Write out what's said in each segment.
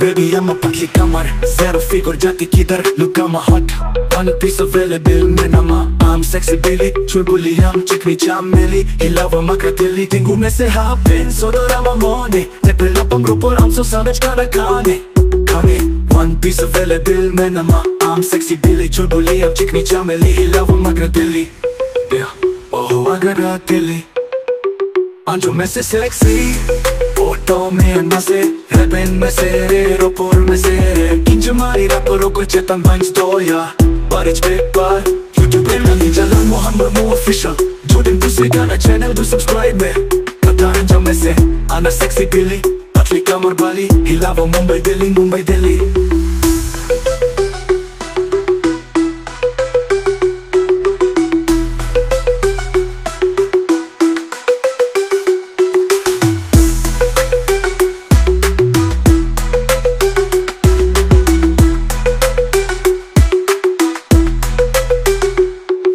Baby, I'm a patli kamar, zero figure jati kidhar, look I'm a hot, one piece available, menama, I'm sexy Billy, chulbuli, I'm chikni chameli, he love a makratili, tingu me se happen, so that I'm a money, tepel up I'm group I'm so savage, kana kane, one piece available, menama, I'm sexy Billy, chulbuli, I'm chikni chameli, he love a makratili, yeah, oh agradili, anjo me se sexy, Oto me nase, reben me sere, ropor me sere Kinjamari rapero ko chetan vines doya Barich paper, YouTube pe nani jalan Muhammad Mo official Jordan Pussy gana channel do subscribe me Kata anja me se, ana sexy Billy Patli kamar bali, hilava Mumbai Delhi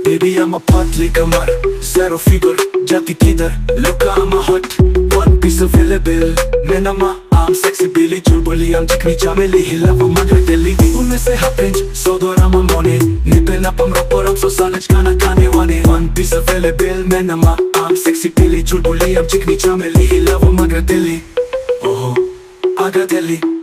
Baby, I'm a patli kamar, zero figure, jati kidhar, look I'm a hot, one piece available, menama, I'm sexy Billy, chulbuli, I'm chikni chameli, hilava magratili, unme se hapenj, sodor I'm a money, nipen apam rapor, I'm so salaj kana kane wane, one piece available, menama, I'm sexy Billy, chulbuli, I'm chikni chameli, hilava magratili, oh, agratili.